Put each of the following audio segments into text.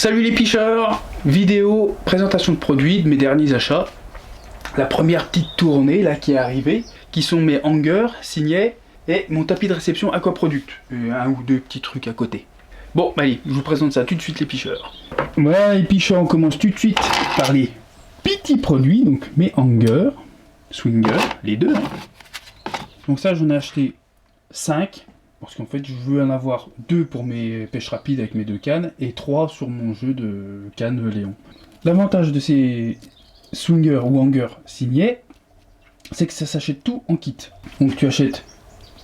Salut les picheurs! Vidéo, présentation de produits, de mes derniers achats. La première petite tournée là qui est arrivée, qui sont mes hangers signés et mon tapis de réception Aquaproduct. Un ou deux petits trucs à côté. Bon, allez, je vous présente ça tout de suite les picheurs. Voilà les picheurs, on commence tout de suite par les petits produits, donc mes hangers, swingers, les deux. Donc ça j'en ai acheté 5. Parce qu'en fait, je veux en avoir 2 pour mes pêches rapides avec mes 2 cannes et 3 sur mon jeu de cannes Léon. L'avantage de ces swingers ou hangers signés, c'est que ça s'achète tout en kit. Donc tu achètes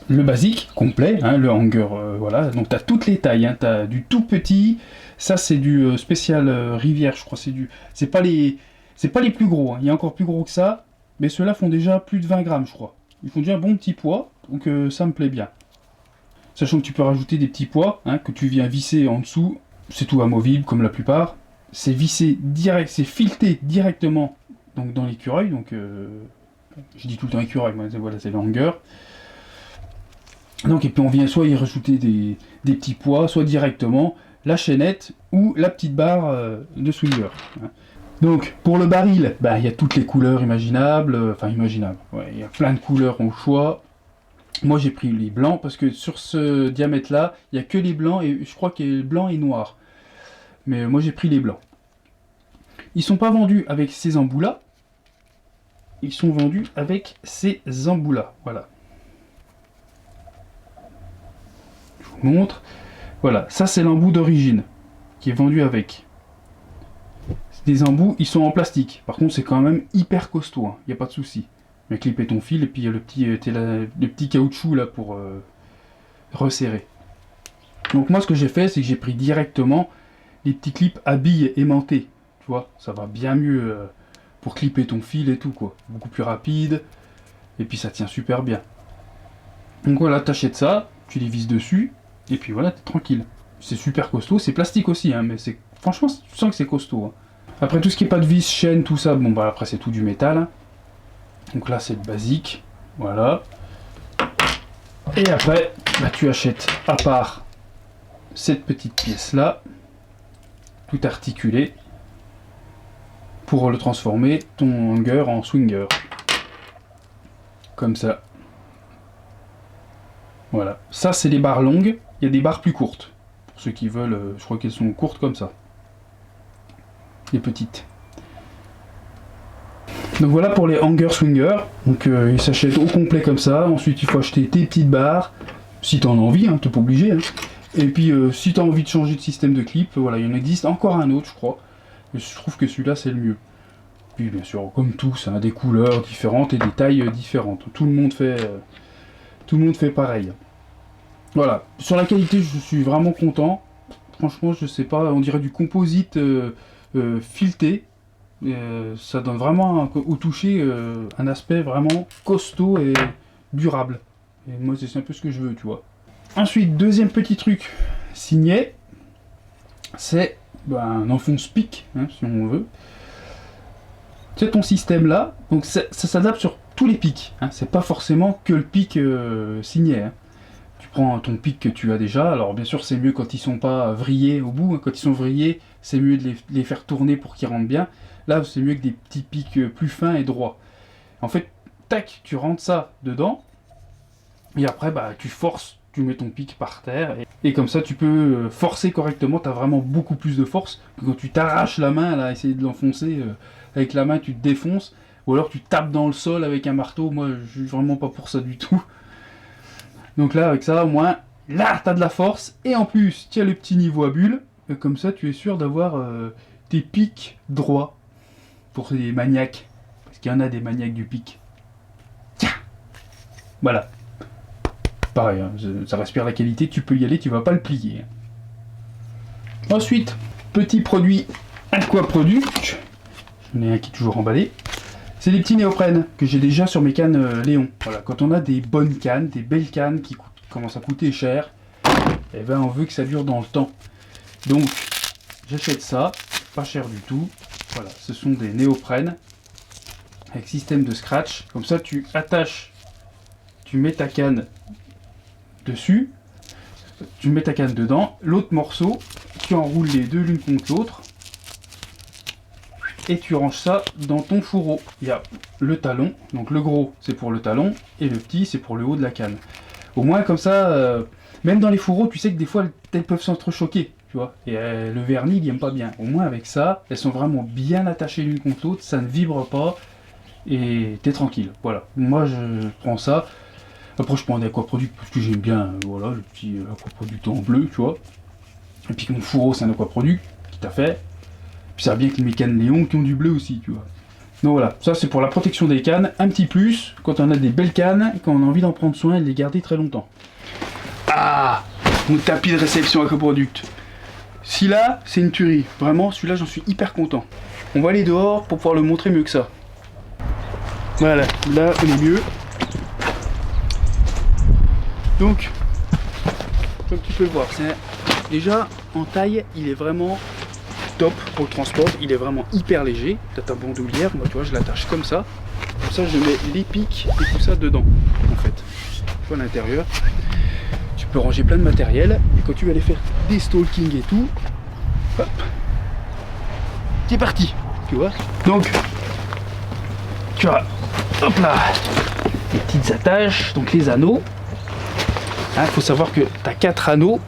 le basique complet, hein, le hanger, voilà. Donc tu as toutes les tailles, hein, tu as du tout petit, ça c'est du spécial rivière, je crois, c'est pas les plus gros, hein. Il y a encore plus gros que ça, mais ceux-là font déjà plus de 20 grammes, je crois. Ils font déjà un bon petit poids, donc ça me plaît bien. Sachant que tu peux rajouter des petits poids, hein, que tu viens visser en dessous, c'est tout amovible comme la plupart. C'est vissé direct, c'est fileté directement donc dans l'écureuil, donc je dis tout le temps écureuil, voilà, c'est le hanger. Donc et puis on vient soit y rajouter des petits poids, soit directement la chaînette ou la petite barre de swinger. Hein. Donc pour le baril, il y a toutes les couleurs imaginables, ouais, il y a plein de couleurs au choix. Moi j'ai pris les blancs parce que sur ce diamètre là, il n'y a que les blancs et je crois qu'il y a blanc et noir. Mais moi j'ai pris les blancs. Ils sont pas vendus avec ces embouts là. Ils sont vendus avec ces embouts là. Voilà. Je vous montre. Voilà, ça c'est l'embout d'origine qui est vendu avec. Des embouts, ils sont en plastique. Par contre c'est quand même hyper costaud, hein. Il n'y a pas de souci. Mais clipper ton fil et puis il y a le petit caoutchouc là pour resserrer. Donc moi ce que j'ai fait, c'est que j'ai pris directement les petits clips à billes aimantées. Tu vois, ça va bien mieux pour clipper ton fil et tout quoi. Beaucoup plus rapide et puis ça tient super bien. Donc voilà, t'achètes ça, tu les visses dessus et puis voilà, t'es tranquille. C'est super costaud, c'est plastique aussi, hein, mais c'est franchement tu sens que c'est costaud. Hein. Après tout ce qui est pas de vis, chaîne, tout ça, bon bah après c'est tout du métal. Hein. Donc là c'est le basique, voilà. Et après, tu achètes à part cette petite pièce là, tout articulé, pour le transformer ton hanger en swinger. Comme ça. Voilà. Ça c'est les barres longues, il y a des barres plus courtes. Pour ceux qui veulent, je crois qu'elles sont courtes comme ça. Les petites. Donc voilà pour les hangers swingers, donc ils s'achètent au complet comme ça, ensuite il faut acheter tes petites barres, si tu en as envie, hein, t'es pas obligé, hein. Et puis si tu as envie de changer de système de clip, voilà, il y en existe encore un autre je crois, mais je trouve que celui-là c'est le mieux. Puis bien sûr, comme tout, ça a des couleurs différentes et des tailles différentes, tout le monde fait pareil. Voilà, sur la qualité je suis vraiment content, franchement je sais pas, on dirait du composite fileté. Ça donne vraiment au toucher un aspect vraiment costaud et durable. Et moi c'est un peu ce que je veux, tu vois. Ensuite, deuxième petit truc signé, c'est un enfonce-pique, hein, si on veut. C'est ton système là, donc ça s'adapte sur tous les pics. Hein. C'est pas forcément que le pic signé. Hein. Tu prends ton pic que tu as déjà, alors bien sûr c'est mieux quand ils sont pas vrillés au bout. Hein. Quand ils sont vrillés, c'est mieux de les faire tourner pour qu'ils rentrent bien. Là, c'est mieux que des petits pics plus fins et droits. En fait, tac, tu rentres ça dedans. Et après, tu forces, tu mets ton pic par terre. Et comme ça, tu peux forcer correctement. Tu as vraiment beaucoup plus de force que quand tu t'arraches la main à essayer de l'enfoncer. Avec la main, tu te défonces. Ou alors tu tapes dans le sol avec un marteau. Moi, je suis vraiment pas pour ça du tout. Donc là, avec ça, au moins, là, tu as de la force. Et en plus, tu as le petit niveau à bulle. Comme ça, tu es sûr d'avoir tes pics droits. Pour les maniaques, parce qu'il y en a des maniaques du pic. Tiens, voilà. Pareil, hein, ça respire la qualité, tu peux y aller, tu vas pas le plier. Ensuite, petit produit Aquaproduct. J'en ai un qui est toujours emballé. C'est les petits néoprènes que j'ai déjà sur mes cannes Léon. Voilà, quand on a des bonnes cannes, des belles cannes qui commencent à coûter cher, et on veut que ça dure dans le temps. Donc, j'achète ça, pas cher du tout. Voilà, ce sont des néoprènes avec système de scratch. Comme ça, tu attaches, tu mets ta canne dessus, tu mets ta canne dedans. L'autre morceau, tu enroules les deux l'une contre l'autre et tu ranges ça dans ton fourreau. Il y a le talon, donc le gros c'est pour le talon et le petit c'est pour le haut de la canne. Au moins comme ça, même dans les fourreaux, tu sais que des fois elles peuvent s'entrechoquer, tu vois. Et le vernis il aime pas bien. Au moins avec ça, elles sont vraiment bien attachées l'une contre l'autre, ça ne vibre pas et t'es tranquille. Voilà. Moi je prends ça. Après je prends des aquaproducts parce que j'aime bien, voilà, le petit aquaproduct en bleu, tu vois. Et puis mon fourreau c'est un aquaproduct qui t'a fait. Puis ça va bien avec mes cannes Léon qui ont du bleu aussi, tu vois. Donc voilà, ça c'est pour la protection des cannes. Un petit plus, quand on a des belles cannes, quand on a envie d'en prendre soin et de les garder très longtemps. Ah, mon tapis de réception aquaproduct. Celui-là, c'est une tuerie. Vraiment, celui-là, j'en suis hyper content. On va aller dehors pour pouvoir le montrer mieux que ça. Voilà, là on est mieux. Donc, comme tu peux le voir, c'est déjà en taille, il est vraiment top pour le transport. Il est vraiment hyper léger. T'as ta bandoulière, moi tu vois, je l'attache comme ça. Comme ça, je mets les pics et tout ça dedans, en fait. Tu vois, à l'intérieur, tu peux ranger plein de matériel. Et quand tu vas aller faire des stalking et tout, hop, c'est parti, tu vois. Donc, tu as, hop là, les petites attaches, donc les anneaux. Faut savoir que tu as 4 anneaux.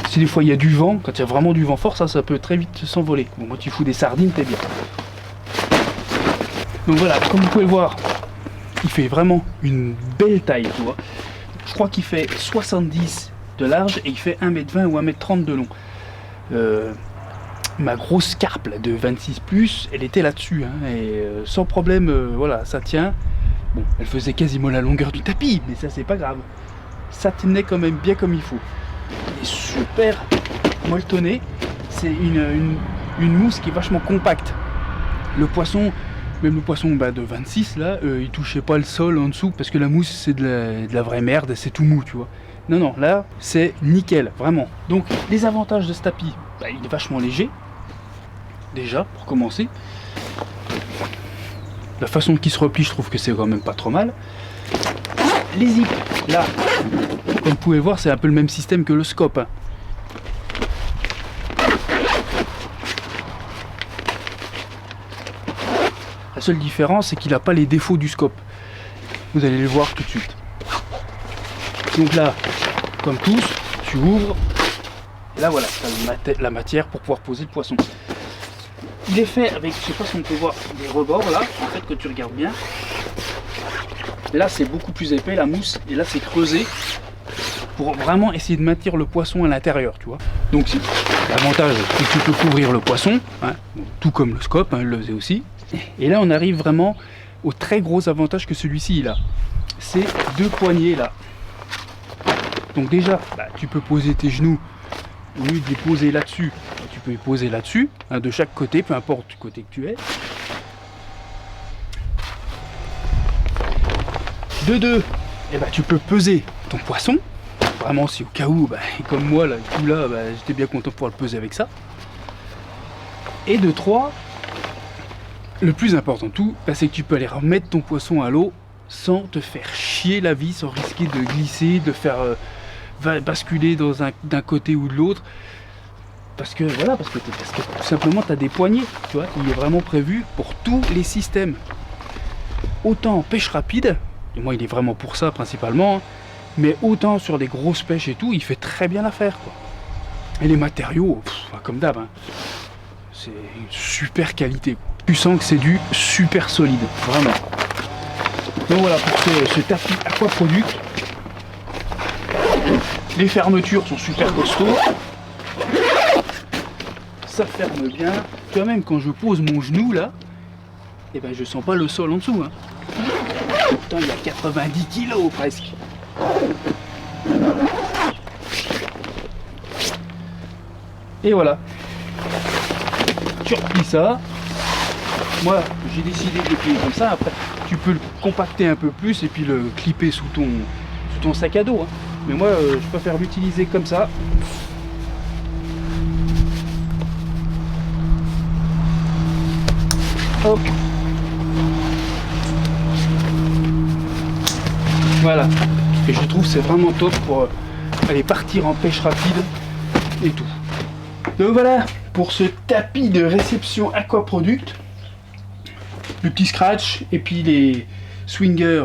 Si des fois il y a du vent, quand il y a vraiment du vent fort, ça peut très vite s'envoler. Bon, moi tu fous des sardines, t'es bien. Donc voilà, comme vous pouvez le voir, il fait vraiment une belle taille, tu vois. Je crois qu'il fait 70 de large et il fait 1m20 ou 1m30 de long. Ma grosse carpe là, de 26+, elle était là-dessus, hein, et sans problème, voilà, ça tient. Bon, elle faisait quasiment la longueur du tapis, mais ça c'est pas grave. Ça tenait quand même bien comme il faut. Il est super molletonné. C'est une mousse qui est vachement compacte. Le poisson, même le poisson de 26 là, il touchait pas le sol en dessous parce que la mousse c'est de la vraie merde, c'est tout mou, tu vois. Non, non, là c'est nickel, vraiment. Donc les avantages de ce tapis, il est vachement léger. Déjà, pour commencer. La façon qu'il se replie, je trouve que c'est quand même pas trop mal. Les zips, là, comme vous pouvez voir, c'est un peu le même système que le scope. La seule différence, c'est qu'il n'a pas les défauts du scope. Vous allez les voir tout de suite. Donc là, comme tous, tu ouvres. Et là, voilà, tu as la matière pour pouvoir poser le poisson. Il est fait avec, je sais pas si on peut voir, des rebords là, en fait, que tu regardes bien. Et là c'est beaucoup plus épais la mousse et là c'est creusé pour vraiment essayer de maintenir le poisson à l'intérieur, tu vois. Donc l'avantage c'est que tu peux couvrir le poisson, hein, tout comme le scope, hein, le faisait aussi. Et là on arrive vraiment au très gros avantage que celui-ci il a. C'est 2 poignées là. Donc déjà tu peux poser tes genoux, au lieu de les poser là-dessus, tu peux les poser là-dessus, hein, de chaque côté, peu importe du côté que tu es. De deux, tu peux peser ton poisson. Vraiment, si au cas où, comme moi, là, tout là, j'étais bien content de pouvoir le peser avec ça. Et de 3, le plus important de tout, c'est que tu peux aller remettre ton poisson à l'eau sans te faire chier la vie, sans risquer de glisser, de faire basculer d'un côté ou de l'autre. Parce que tout simplement, tu as des poignées. Tu vois, il est vraiment prévu pour tous les systèmes. Autant en pêche rapide. Et moi il est vraiment pour ça principalement, hein. Mais autant sur des grosses pêches et tout, il fait très bien l'affaire, quoi. Et les matériaux, comme d'hab, hein, c'est une super qualité, quoi. Tu sens que c'est du super solide, vraiment. Donc voilà pour ce tapis aquaproduct. Les fermetures sont super costauds. Ça ferme bien. Quand même quand je pose mon genou là, je sens pas le sol en dessous, hein. Pourtant il y a 90 kilos presque. Et voilà. Tu replies ça. Moi j'ai décidé de le plier comme ça. Après tu peux le compacter un peu plus et puis le clipper sous ton sac à dos, hein. Mais moi je préfère l'utiliser comme ça. Hop. Voilà, et je trouve c'est vraiment top pour aller partir en pêche rapide et tout. Donc voilà, pour ce tapis de réception Aquaproduct, le petit scratch et puis les swingers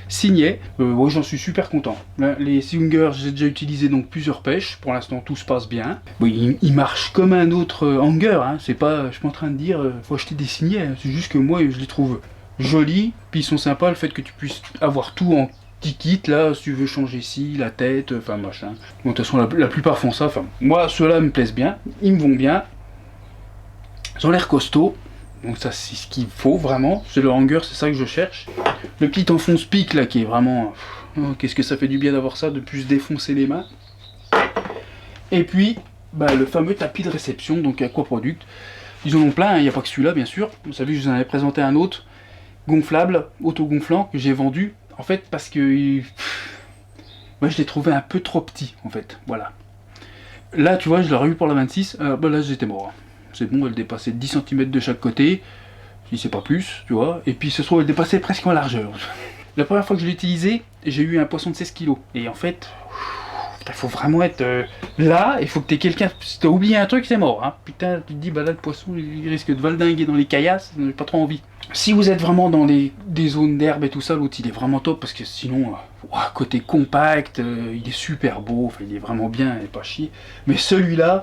signés, ouais, j'en suis super content. Là, les swingers, j'ai déjà utilisé donc plusieurs pêches, pour l'instant tout se passe bien. Oui, il marche comme un autre hanger, hein. C'est pas, je suis pas en train de dire faut acheter des signés, hein. C'est juste que moi je les trouve jolis, puis ils sont sympas, le fait que tu puisses avoir tout en petit kit là, si tu veux changer ici, la tête, enfin machin. Bon, de toute façon la plupart font ça, enfin moi ceux-là me plaisent bien, ils me vont bien, ils ont l'air costauds. Donc ça c'est ce qu'il faut vraiment, c'est le hanger, c'est ça que je cherche. Le petit enfonce pique là qui est vraiment... Oh, qu'est-ce que ça fait du bien d'avoir ça, de plus défoncer les mains. Et puis bah, le fameux tapis de réception, donc Aquaproduct. Ils en ont plein, il n'y a pas que celui-là bien sûr. Vous savez, je vous en avais présenté un autre, gonflable, autogonflant, que j'ai vendu. En fait parce que... moi je l'ai trouvé un peu trop petit en fait, voilà. Là tu vois, je l'aurais eu pour la 26, bah là j'étais mort. C'est bon, elle dépassait 10 cm de chaque côté, si c'est pas plus, tu vois, et puis ce soir elle dépassait presque en largeur. La première fois que je l'ai utilisé, j'ai eu un poisson de 16 kg, et en fait, il faut vraiment être là, il faut que tu aies quelqu'un, si t'as oublié un truc, c'est mort, hein. Putain, tu te dis, bah là le poisson, il risque de valdinguer dans les caillasses, j'ai pas trop envie. Si vous êtes vraiment dans des zones d'herbe et tout ça, l'autre il est vraiment top, parce que sinon, côté compact, il est super beau, enfin il est vraiment bien, il est pas chier, mais celui-là,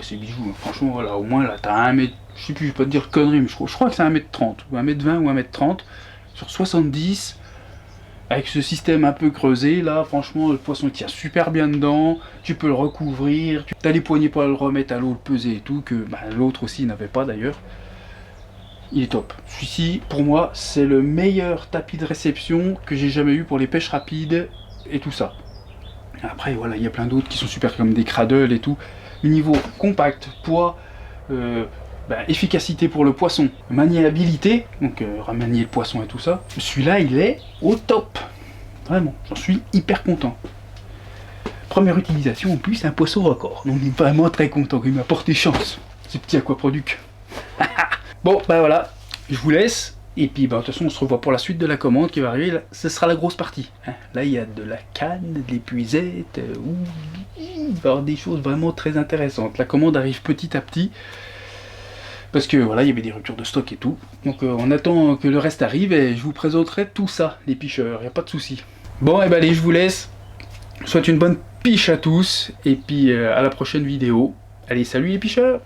c'est bijou, franchement, voilà, au moins là, t'as 1 mètre, je sais plus, je vais pas te dire connerie, mais je crois que c'est 1m30, ou 1m20 ou 1m30, sur 70, avec ce système un peu creusé, là, franchement, le poisson tient super bien dedans, tu peux le recouvrir, tu as les poignées pour le remettre à l'eau, le peser et tout, que bah, l'autre aussi n'avait pas d'ailleurs. Il est top. Celui-ci, pour moi, c'est le meilleur tapis de réception que j'ai jamais eu pour les pêches rapides et tout ça. Après, voilà, il y a plein d'autres qui sont super, comme des cradles et tout. Niveau compact, poids, efficacité pour le poisson, maniabilité, donc remanier le poisson et tout ça, celui-là il est au top, vraiment, j'en suis hyper content. Première utilisation en plus, un poisson record, donc il est vraiment très content, il m'a porté chance, ce petit Aquaproduct. Bon, bah voilà, je vous laisse. Et puis, bah, de toute façon, on se revoit pour la suite de la commande qui va arriver. Là, ce sera la grosse partie. Hein. Là, il y a de la canne, de l'épuisette. Il va y avoir des choses vraiment très intéressantes. La commande arrive petit à petit. Parce que voilà, il y avait des ruptures de stock et tout. Donc, on attend que le reste arrive et je vous présenterai tout ça, les picheurs. Il n'y a pas de souci. Bon, et ben allez, je vous laisse. Je vous souhaite une bonne piche à tous. Et puis, à la prochaine vidéo. Allez, salut les picheurs!